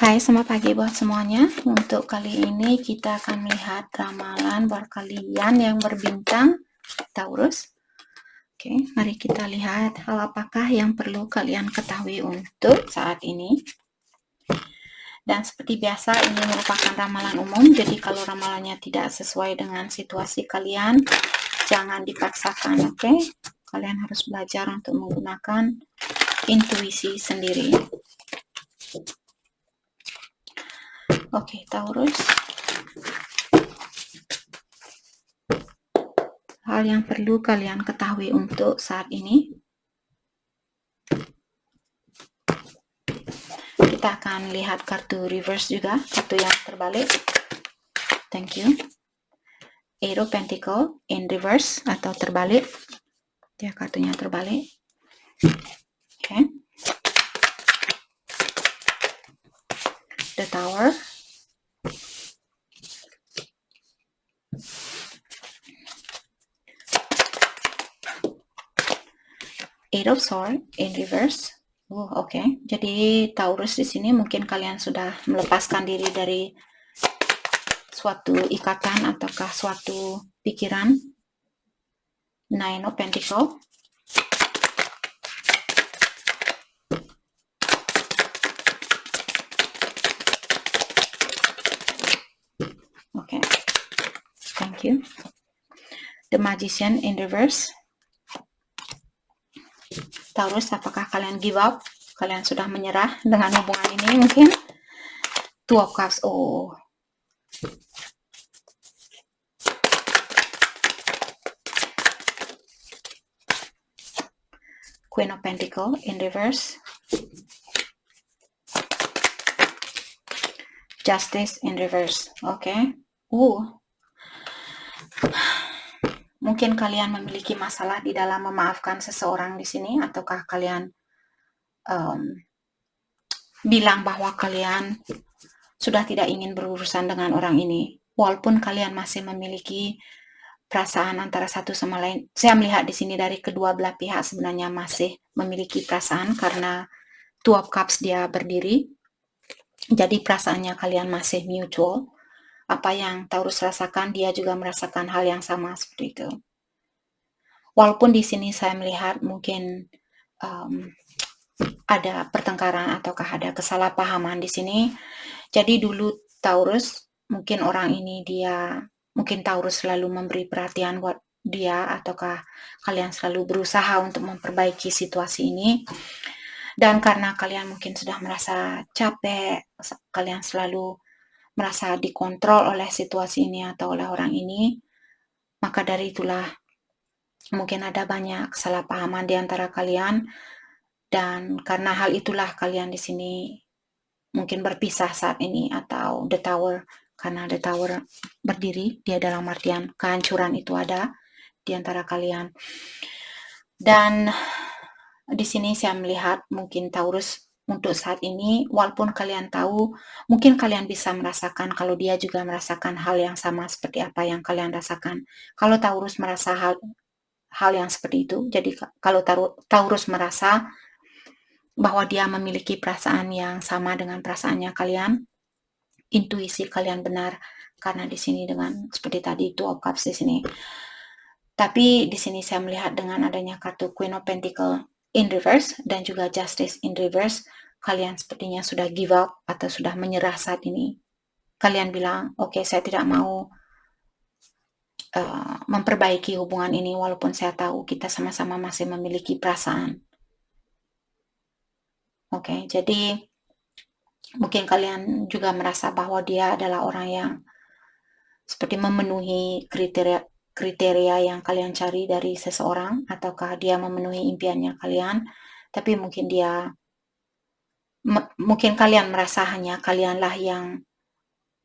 Hai, selamat pagi buat semuanya. Untuk kali ini kita akan melihat ramalan buat kalian yang berbintang Taurus. Oke, mari kita lihat hal apakah yang perlu kalian ketahui untuk saat ini. Dan seperti biasa, ini merupakan ramalan umum, jadi kalau ramalannya tidak sesuai dengan situasi kalian, jangan dipaksakan, oke? Kalian harus belajar untuk menggunakan intuisi sendiri. Oke, Taurus. Hal yang perlu kalian ketahui untuk saat ini. Kita akan lihat kartu reverse juga, kartu yang terbalik. Thank you. Eight of Pentacle in reverse atau terbalik. Dia kartunya terbalik. Oke. The Tower. Eight of Swords in reverse. Oke. Jadi Taurus di sini mungkin kalian sudah melepaskan diri dari suatu ikatan ataukah suatu pikiran. Nine of Pentacle. Oke. Thank you. The Magician in reverse. Taurus, apakah kalian give up? Kalian sudah menyerah dengan hubungan ini mungkin? Two of Cups. Queen of Pentacle in reverse. Justice in reverse. Oke. Mungkin kalian memiliki masalah di dalam memaafkan seseorang di sini, ataukah kalian bilang bahwa kalian sudah tidak ingin berurusan dengan orang ini, walaupun kalian masih memiliki perasaan antara satu sama lain. Saya melihat di sini dari kedua belah pihak sebenarnya masih memiliki perasaan karena Two of Cups dia berdiri. Jadi perasaannya kalian masih mutual. Apa yang Taurus rasakan, dia juga merasakan hal yang sama seperti itu. Walaupun di sini saya melihat mungkin ada pertengkaran ataukah ada kesalahpahaman di sini. Jadi dulu Taurus, mungkin orang ini mungkin Taurus selalu memberi perhatian buat dia, ataukah kalian selalu berusaha untuk memperbaiki situasi ini. Dan karena kalian mungkin sudah merasa capek, kalian selalu merasa dikontrol oleh situasi ini atau oleh orang ini, maka dari itulah mungkin ada banyak kesalahpahaman di antara kalian. Dan karena hal itulah kalian di sini mungkin berpisah saat ini, atau The Tower, karena The Tower berdiri, dia dalam artian kehancuran itu ada di antara kalian. Dan di sini saya melihat mungkin Taurus untuk saat ini, walaupun kalian tahu, mungkin kalian bisa merasakan kalau dia juga merasakan hal yang sama seperti apa yang kalian rasakan. Kalau Taurus merasa hal yang seperti itu, jadi kalau Taurus merasa bahwa dia memiliki perasaan yang sama dengan perasaannya kalian, intuisi kalian benar, karena di sini dengan seperti tadi Two of Cups di sini. Tapi di sini saya melihat dengan adanya kartu Queen of Pentacle in reverse dan juga Justice in reverse, kalian sepertinya sudah give up atau sudah menyerah saat ini. Kalian bilang, oke, saya tidak mau memperbaiki hubungan ini walaupun saya tahu kita sama-sama masih memiliki perasaan. Oke, jadi mungkin kalian juga merasa bahwa dia adalah orang yang seperti memenuhi kriteria yang kalian cari dari seseorang, ataukah dia memenuhi impiannya kalian, tapi mungkin mungkin kalian merasa hanya kalianlah yang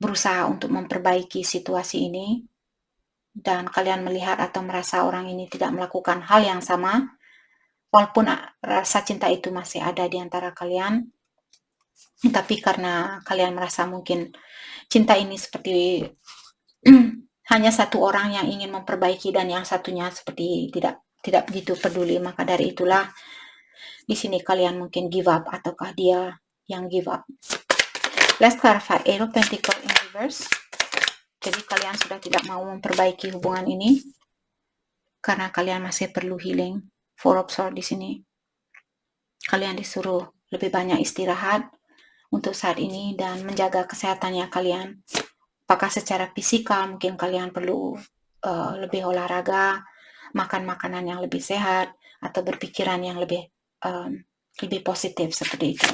berusaha untuk memperbaiki situasi ini, dan kalian melihat atau merasa orang ini tidak melakukan hal yang sama, walaupun rasa cinta itu masih ada di antara kalian, tapi karena kalian merasa mungkin cinta ini seperti hanya satu orang yang ingin memperbaiki dan yang satunya seperti tidak begitu peduli, maka dari itulah di sini kalian mungkin give up, ataukah dia yang give up. Let's clarify. Eight of Pentacles in reverse. Jadi kalian sudah tidak mau memperbaiki hubungan ini karena kalian masih perlu healing. Four of Swords di sini. Kalian disuruh lebih banyak istirahat untuk saat ini dan menjaga kesehatannya kalian. Apakah secara fisikal mungkin kalian perlu lebih olahraga, makan makanan yang lebih sehat, atau berpikiran yang lebih positif seperti itu.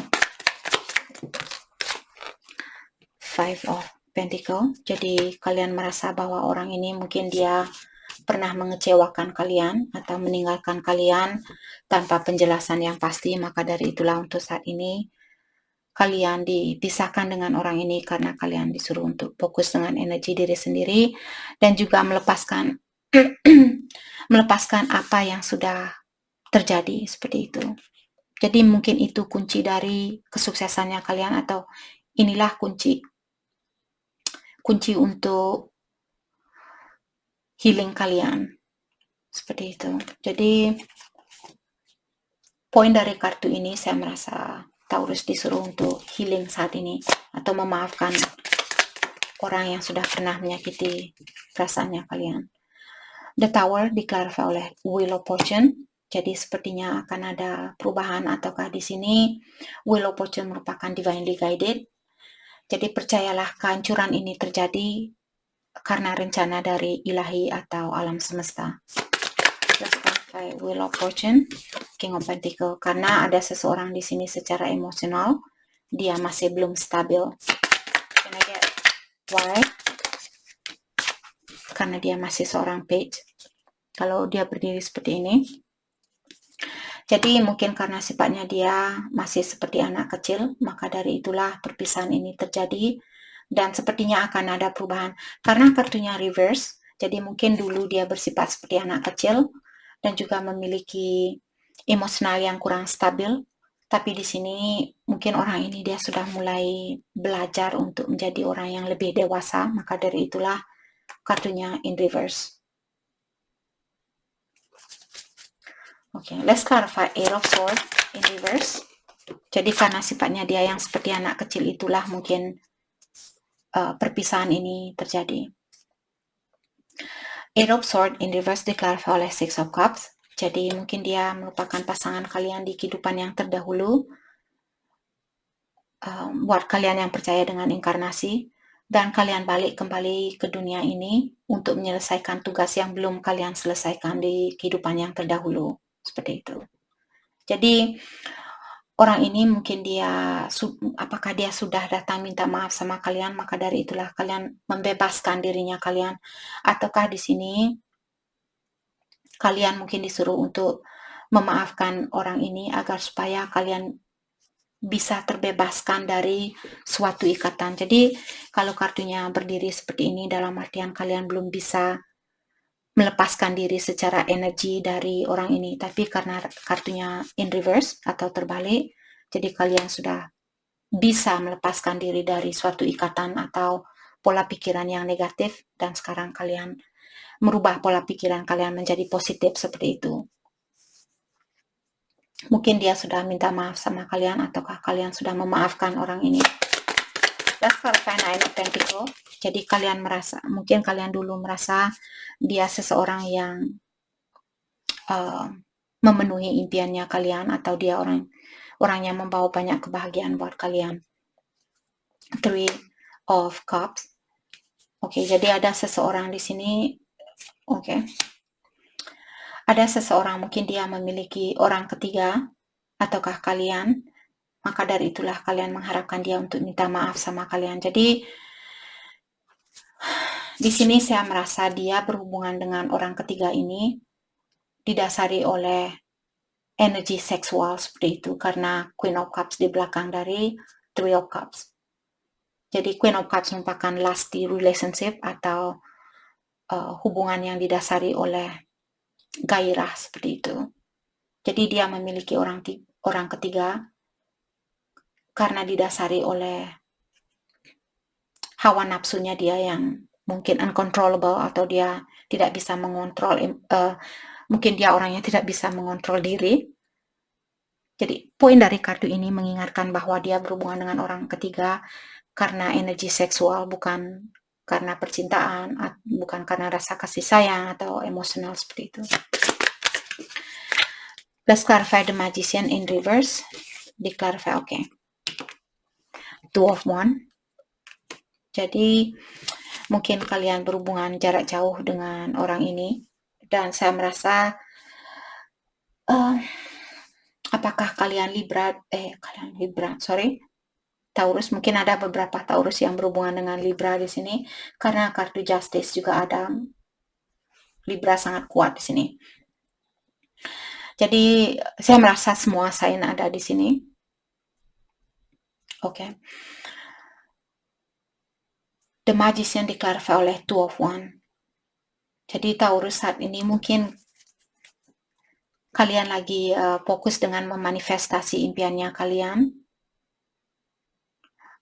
Five of Pentacles. Jadi kalian merasa bahwa orang ini mungkin dia pernah mengecewakan kalian atau meninggalkan kalian tanpa penjelasan yang pasti, maka dari itulah untuk saat ini kalian dipisahkan dengan orang ini karena kalian disuruh untuk fokus dengan energi diri sendiri dan juga melepaskan melepaskan apa yang sudah terjadi seperti itu. Jadi mungkin itu kunci dari kesuksesannya kalian, atau inilah kunci untuk healing kalian seperti itu. Jadi poin dari kartu ini saya merasa Taurus disuruh untuk healing saat ini atau memaafkan orang yang sudah pernah menyakiti perasaannya kalian. The Tower diklarifikasi oleh Wheel of Fortune. Jadi sepertinya akan ada perubahan, ataukah di sini Wheel of Fortune merupakan divinely guided. Jadi percayalah kehancuran ini terjadi karena rencana dari ilahi atau alam semesta. Let's clarify Wheel of Fortune, King of Pentacles. Karena ada seseorang di sini secara emosional, dia masih belum stabil. Can I get why? Karena dia masih seorang page. Kalau dia berdiri seperti ini, jadi mungkin karena sifatnya dia masih seperti anak kecil, maka dari itulah perpisahan ini terjadi dan sepertinya akan ada perubahan. Karena kartunya reverse, jadi mungkin dulu dia bersifat seperti anak kecil dan juga memiliki emosional yang kurang stabil. Tapi di sini mungkin orang ini dia sudah mulai belajar untuk menjadi orang yang lebih dewasa, maka dari itulah kartunya in reverse. Oke, let's clarify Eight of Swords in reverse. Jadi karena sifatnya dia yang seperti anak kecil, itulah mungkin perpisahan ini terjadi. Eight of Swords in reverse diklarifikasi oleh Six of Cups. Jadi mungkin dia merupakan pasangan kalian di kehidupan yang terdahulu. Buat kalian yang percaya dengan inkarnasi, dan kalian balik kembali ke dunia ini untuk menyelesaikan tugas yang belum kalian selesaikan di kehidupan yang terdahulu. Seperti itu. Jadi orang ini mungkin dia, apakah dia sudah datang minta maaf sama kalian, maka dari itulah kalian membebaskan dirinya kalian, ataukah di sini kalian mungkin disuruh untuk memaafkan orang ini agar supaya kalian bisa terbebaskan dari suatu ikatan. Jadi kalau kartunya berdiri seperti ini, dalam artian kalian belum bisa melepaskan diri secara energi dari orang ini, tapi karena kartunya in reverse atau terbalik, jadi kalian sudah bisa melepaskan diri dari suatu ikatan atau pola pikiran yang negatif, dan sekarang kalian merubah pola pikiran kalian menjadi positif seperti itu. Mungkin dia sudah minta maaf sama kalian, ataukah kalian sudah memaafkan orang ini. Let's clarify Nine of Pentacles. Jadi kalian merasa, mungkin kalian dulu merasa dia seseorang yang memenuhi impiannya kalian, atau dia orang yang membawa banyak kebahagiaan buat kalian. Three of Cups. Oke, jadi ada seseorang di sini. Oke. Ada seseorang mungkin dia memiliki orang ketiga, ataukah kalian, maka dari itulah kalian mengharapkan dia untuk minta maaf sama kalian. Jadi di sini saya merasa dia berhubungan dengan orang ketiga ini didasari oleh energi seksual seperti itu, karena Queen of Cups di belakang dari Three of Cups. Jadi Queen of Cups merupakan lasting relationship atau hubungan yang didasari oleh gairah seperti itu. Jadi dia memiliki orang ketiga karena didasari oleh hawa nafsunya dia yang mungkin uncontrollable, atau dia tidak bisa mengontrol, mungkin dia orangnya tidak bisa mengontrol diri. Jadi poin dari kartu ini mengingatkan bahwa dia berhubungan dengan orang ketiga karena energi seksual, bukan karena percintaan, bukan karena rasa kasih sayang atau emosional seperti itu. Let's clarify the magician in reverse. Di-clarify, oke. Two of Wands. Jadi mungkin kalian berhubungan jarak jauh dengan orang ini, dan saya merasa apakah kalian Taurus, mungkin ada beberapa Taurus yang berhubungan dengan Libra di sini, karena kartu Justice juga ada. Libra sangat kuat di sini. Jadi saya merasa semua sign ada di sini. Oke. The Magician di-clarify oleh Two of Wands. Jadi Taurus saat ini mungkin kalian lagi fokus dengan memanifestasi impiannya kalian.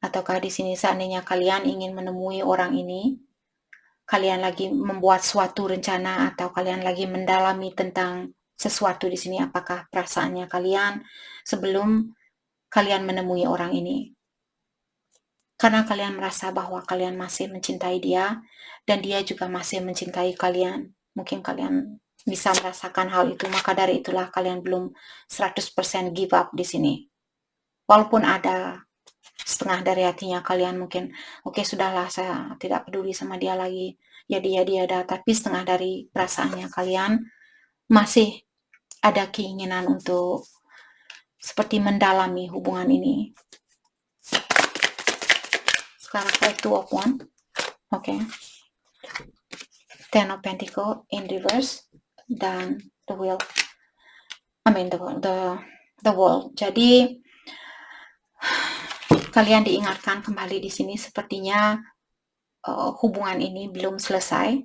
Ataukah di sini seandainya kalian ingin menemui orang ini, kalian lagi membuat suatu rencana atau kalian lagi mendalami tentang sesuatu di sini, apakah perasaannya kalian sebelum kalian menemui orang ini. Karena kalian merasa bahwa kalian masih mencintai dia dan dia juga masih mencintai kalian. Mungkin kalian bisa merasakan hal itu, maka dari itulah kalian belum 100% give up di sini. Walaupun ada setengah dari hatinya kalian mungkin, oke, sudahlah, saya tidak peduli sama dia lagi, ya dia ada, tapi setengah dari perasaannya kalian masih ada keinginan untuk seperti mendalami hubungan ini. Sekarang Two of Wands, oke. Ten of Pentacles in reverse dan the World. Jadi kalian diingatkan kembali di sini, sepertinya hubungan ini belum selesai,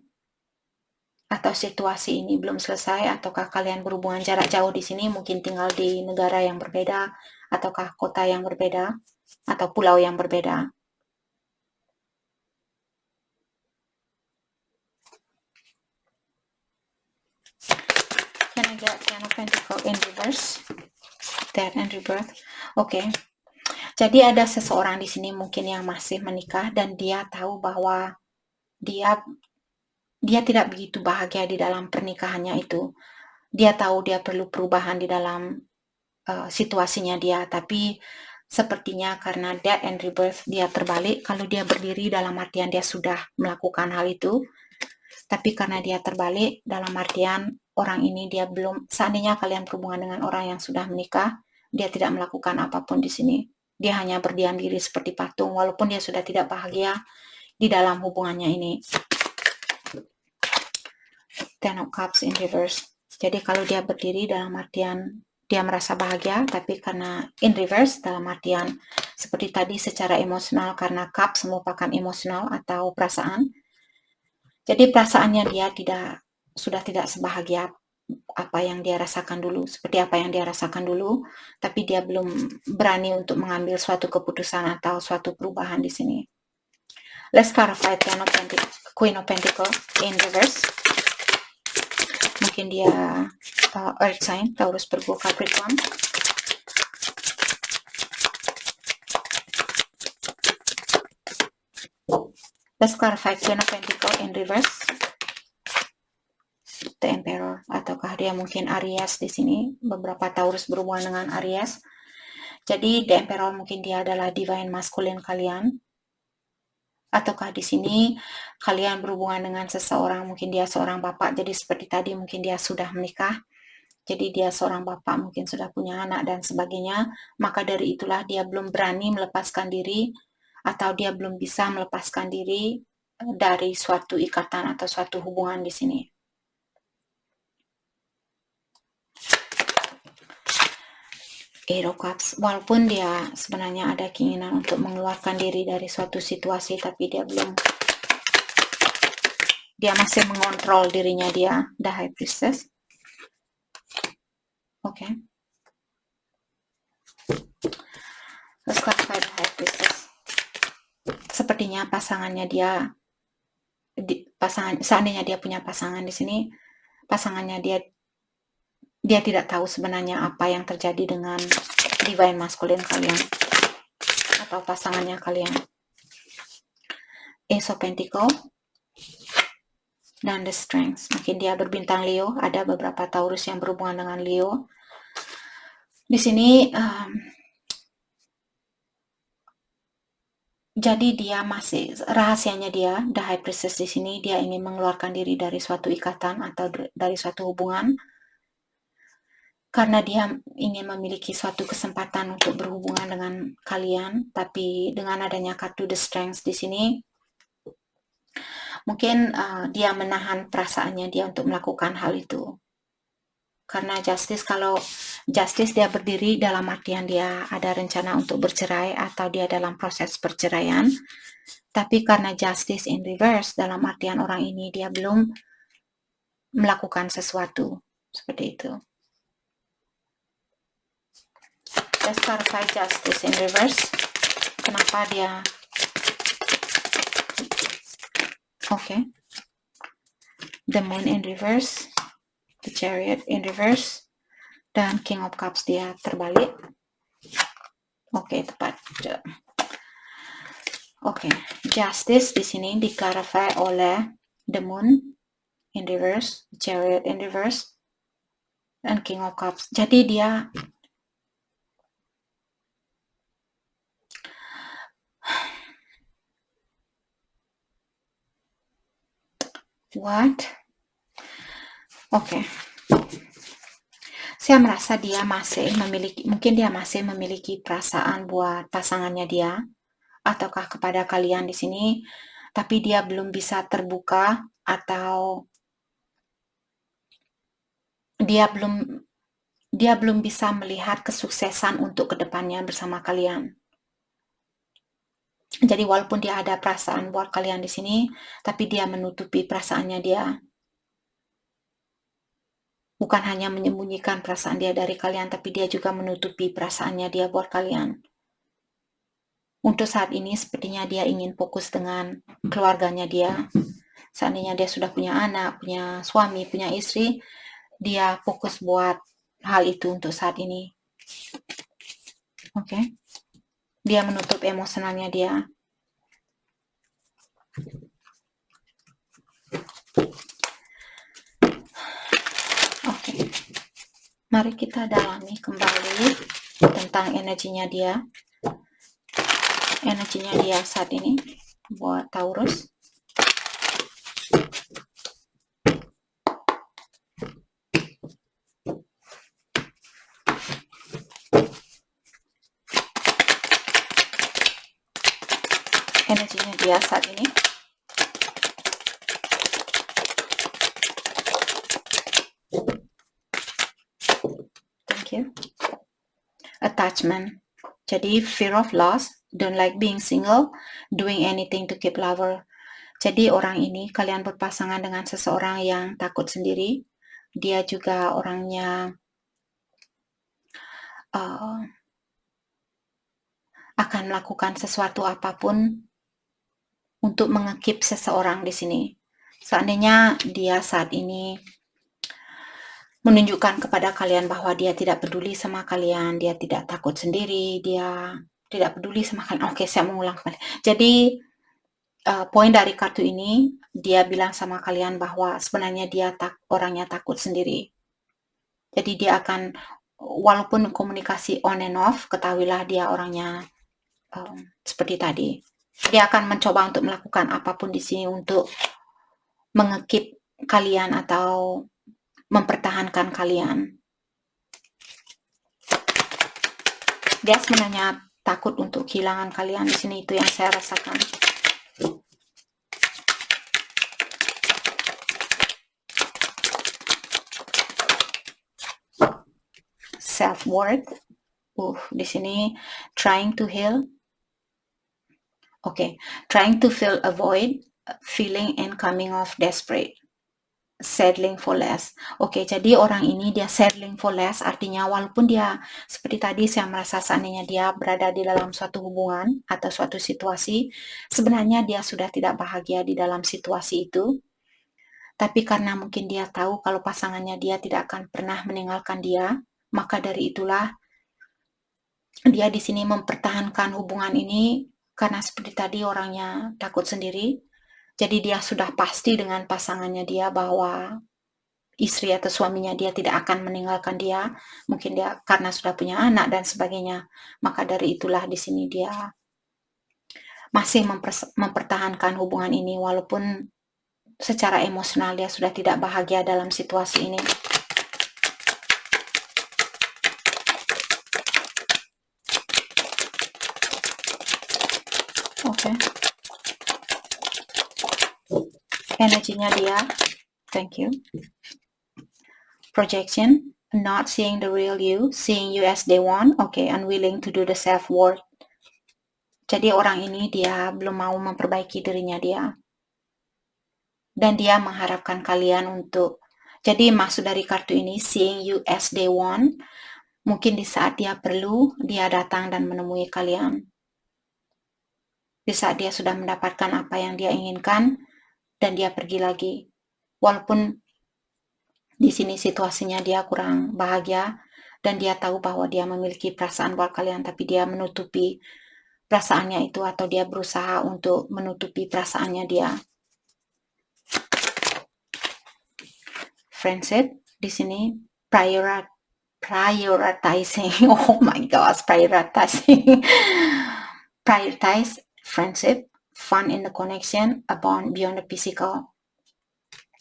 atau situasi ini belum selesai, ataukah kalian berhubungan jarak jauh di sini, mungkin tinggal di negara yang berbeda, ataukah kota yang berbeda, atau pulau yang berbeda. Can I get Ten of Pentacles in reverse? Death and Rebirth. Oke. Jadi ada seseorang di sini mungkin yang masih menikah dan dia tahu bahwa dia tidak begitu bahagia di dalam pernikahannya itu. Dia tahu dia perlu perubahan di dalam situasinya dia, tapi sepertinya karena Death and Rebirth dia terbalik. Kalau dia berdiri dalam artian dia sudah melakukan hal itu, tapi karena dia terbalik dalam artian orang ini dia belum, seandainya kalian berhubungan dengan orang yang sudah menikah, dia tidak melakukan apapun di sini. Dia hanya berdiam diri seperti patung, walaupun dia sudah tidak bahagia di dalam hubungannya ini. Ten of Cups in reverse. Jadi kalau dia berdiri dalam artian dia merasa bahagia, tapi karena in reverse dalam artian seperti tadi secara emosional, karena Cups merupakan emosional atau perasaan. Jadi perasaannya dia sudah tidak sebahagia apa yang dia rasakan dulu, seperti apa yang dia rasakan dulu, tapi dia belum berani untuk mengambil suatu keputusan atau suatu perubahan di sini. Let's clarify Queen of Pentacles in reverse. Mungkin dia Earth sign, Taurus, Virgo, Capricorn. Let's clarify Queen of Pentacles in reverse. The Emperor, ataukah dia mungkin Aries di sini? Beberapa Taurus berhubungan dengan Aries. Jadi The Emperor mungkin dia adalah divine masculine kalian. Ataukah di sini kalian berhubungan dengan seseorang, mungkin dia seorang bapak, jadi seperti tadi mungkin dia sudah menikah, jadi dia seorang bapak, mungkin sudah punya anak dan sebagainya, maka dari itulah dia belum berani melepaskan diri, atau dia belum bisa melepaskan diri dari suatu ikatan atau suatu hubungan di sini. Eight of Cups, walaupun dia sebenarnya ada keinginan untuk mengeluarkan diri dari suatu situasi, tapi dia masih mengontrol dirinya dia. The High Priestess. Oke. Let's clarify the High Priestess. Sepertinya pasangannya dia, seandainya dia punya pasangan di sini, pasangannya dia tidak tahu sebenarnya apa yang terjadi dengan divine masculine kalian atau pasangannya kalian. Ace of Pentacle, dan The Strength. Mungkin dia berbintang Leo, ada beberapa Taurus yang berhubungan dengan Leo. Di sini jadi dia masih, rahasianya dia, The High Priestess di sini, dia ingin mengeluarkan diri dari suatu ikatan atau dari suatu hubungan, karena dia ingin memiliki suatu kesempatan untuk berhubungan dengan kalian. Tapi dengan adanya kartu The Strength di sini, mungkin dia menahan perasaannya dia untuk melakukan hal itu. Karena Justice, kalau Justice dia berdiri dalam artian dia ada rencana untuk bercerai atau dia dalam proses perceraian. Tapi karena Justice in reverse, dalam artian orang ini dia belum melakukan sesuatu. Seperti itu. Let's clarify Justice in reverse. Kenapa dia... Okay. The Moon in reverse. The Chariot in reverse. Dan King of Cups dia terbalik. Oke, tepat. Oke, Justice di sini di-clarify oleh The Moon in reverse, Chariot in reverse, dan King of Cups. Jadi dia Oke. Saya merasa dia masih memiliki, mungkin dia masih memiliki perasaan buat pasangannya dia, ataukah kepada kalian di sini, tapi dia belum bisa terbuka atau dia belum bisa melihat kesuksesan untuk kedepannya bersama kalian. Jadi walaupun dia ada perasaan buat kalian di sini, tapi dia menutupi perasaannya dia. Bukan hanya menyembunyikan perasaan dia dari kalian, tapi dia juga menutupi perasaannya dia buat kalian. Untuk saat ini sepertinya dia ingin fokus dengan keluarganya dia. Seandainya dia sudah punya anak, punya suami, punya istri, dia fokus buat hal itu untuk saat ini. Oke. Dia menutup emosionalnya dia. Oke. Mari kita dalami kembali tentang energinya dia. Energinya dia saat ini buat Taurus. Energinya dia saat ini. Thank you. Attachment. Jadi fear of loss, don't like being single, doing anything to keep lover. Jadi orang ini, kalian berpasangan dengan seseorang yang takut sendiri. Dia juga orangnya akan melakukan sesuatu apapun untuk mengekip seseorang di sini. Seandainya dia saat ini menunjukkan kepada kalian bahwa dia tidak peduli sama kalian, dia tidak takut sendiri, dia tidak peduli sama kalian. Oke, saya mengulang kembali. Jadi poin dari kartu ini, dia bilang sama kalian bahwa sebenarnya dia orangnya takut sendiri. Jadi dia akan, walaupun komunikasi on and off, ketahuilah dia orangnya seperti tadi. Dia akan mencoba untuk melakukan apapun di sini untuk mengekip kalian atau mempertahankan kalian. Dia sebenarnya takut untuk kehilangan kalian di sini, itu yang saya rasakan. Self-worth. Di sini trying to heal. Okay, trying to fill a void, feeling and coming off desperate. Settling for less. Oke, jadi orang ini dia settling for less, artinya walaupun dia seperti tadi saya merasa seandainya dia berada di dalam suatu hubungan atau suatu situasi, sebenarnya dia sudah tidak bahagia di dalam situasi itu. Tapi karena mungkin dia tahu kalau pasangannya dia tidak akan pernah meninggalkan dia, maka dari itulah dia di sini mempertahankan hubungan ini karena seperti tadi orangnya takut sendiri, jadi dia sudah pasti dengan pasangannya dia bahwa istri atau suaminya dia tidak akan meninggalkan dia, mungkin dia karena sudah punya anak dan sebagainya. Maka dari itulah di sini dia masih mempertahankan hubungan ini walaupun secara emosional dia sudah tidak bahagia dalam situasi ini. Oke. Energinya dia, thank you. Projection, not seeing the real you, seeing you as they want, okay, unwilling to do the self-work. Jadi orang ini dia belum mau memperbaiki dirinya dia. Dan dia mengharapkan kalian untuk, jadi maksud dari kartu ini, seeing you as they want, mungkin di saat dia perlu, dia datang dan menemui kalian. Di saat dia sudah mendapatkan apa yang dia inginkan, dan dia pergi lagi. Walaupun di sini situasinya dia kurang bahagia, dan dia tahu bahwa dia memiliki perasaan buat kalian, tapi dia menutupi perasaannya itu, atau dia berusaha untuk menutupi perasaannya dia. Friendship, di sini prioritizing, oh my gosh, prioritize friendship, fun in the connection, a bond beyond the physical.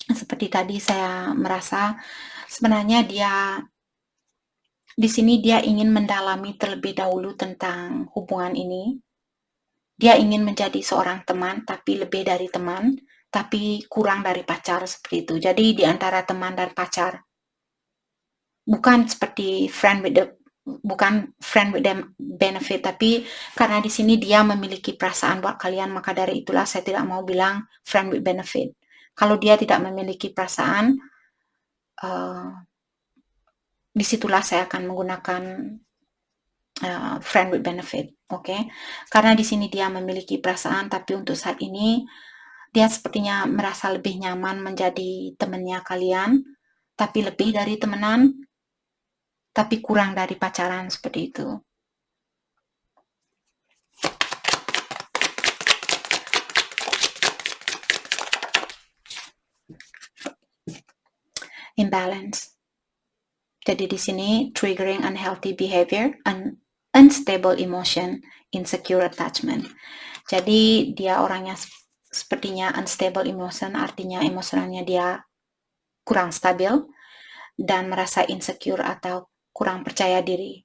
Seperti tadi saya merasa sebenarnya dia di sini dia ingin mendalami terlebih dahulu tentang hubungan ini. Dia ingin menjadi seorang teman, tapi lebih dari teman, tapi kurang dari pacar, seperti itu. Jadi di antara teman dan pacar. Bukan seperti friend with the benefit, tapi karena di sini dia memiliki perasaan buat kalian, maka dari itulah saya tidak mau bilang friend with benefit. Kalau dia tidak memiliki perasaan, disitulah saya akan menggunakan friend with benefit, oke? Karena di sini dia memiliki perasaan, tapi untuk saat ini dia sepertinya merasa lebih nyaman menjadi temannya kalian, tapi lebih dari temenan, tapi kurang dari pacaran, seperti itu. Imbalance. Jadi di sini triggering unhealthy behavior, unstable emotion, insecure attachment. Jadi dia orangnya sepertinya unstable emotion, artinya emosionalnya dia kurang stabil dan merasa insecure atau kurang percaya diri.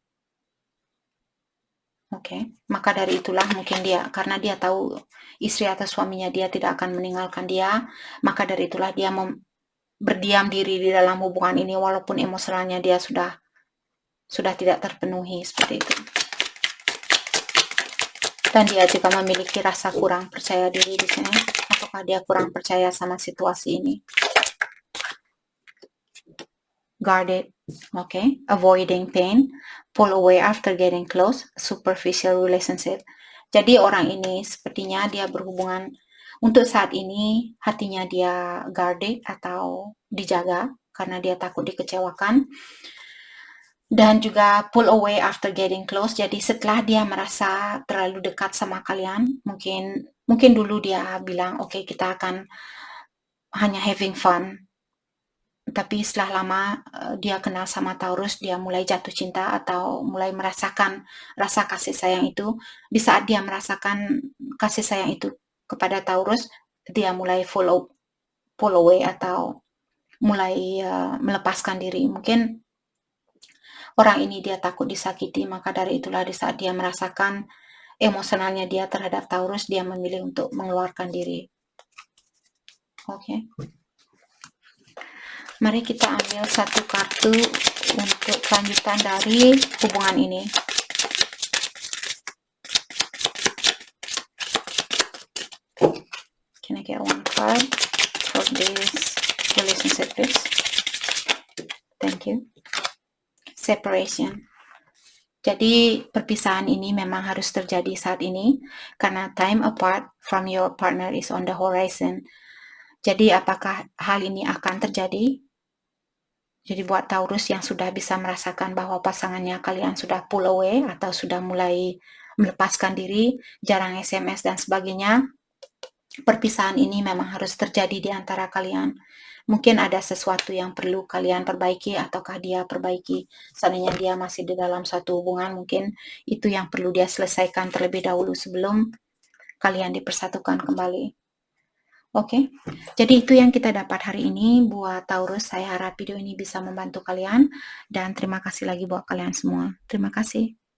Oke, maka dari itulah mungkin dia, karena dia tahu istri atau suaminya dia tidak akan meninggalkan dia, maka dari itulah dia berdiam diri di dalam hubungan ini walaupun emosionalnya dia sudah tidak terpenuhi, seperti itu. Dan dia juga memiliki rasa kurang percaya diri di sini. Apakah dia kurang percaya sama situasi ini? Guarded, okay, avoiding pain, pull away after getting close, superficial relationship. Jadi orang ini sepertinya dia berhubungan untuk saat ini, hatinya dia guarded atau dijaga karena dia takut dikecewakan. Dan juga pull away after getting close. Jadi setelah dia merasa terlalu dekat sama kalian, mungkin dulu dia bilang, oke, kita akan hanya having fun. Tapi setelah lama dia kenal sama Taurus, dia mulai jatuh cinta atau mulai merasakan rasa kasih sayang itu. Di saat dia merasakan kasih sayang itu kepada Taurus, dia mulai pull away atau mulai melepaskan diri. Mungkin orang ini dia takut disakiti, maka dari itulah di saat dia merasakan emosionalnya dia terhadap Taurus, dia memilih untuk mengeluarkan diri. Oke. Mari kita ambil satu kartu untuk kelanjutan dari hubungan ini. Can I get one card for this relationship, please? Thank you. Separation. Jadi perpisahan ini memang harus terjadi saat ini karena time apart from your partner is on the horizon. Jadi apakah hal ini akan terjadi? Jadi buat Taurus yang sudah bisa merasakan bahwa pasangannya kalian sudah pull away atau sudah mulai melepaskan diri, jarang SMS dan sebagainya, perpisahan ini memang harus terjadi di antara kalian. Mungkin ada sesuatu yang perlu kalian perbaiki ataukah dia perbaiki. Seandainya dia masih di dalam satu hubungan, mungkin itu yang perlu dia selesaikan terlebih dahulu sebelum kalian dipersatukan kembali. Oke, jadi itu yang kita dapat hari ini buat Taurus. Saya harap video ini bisa membantu kalian dan terima kasih lagi buat kalian semua. Terima kasih.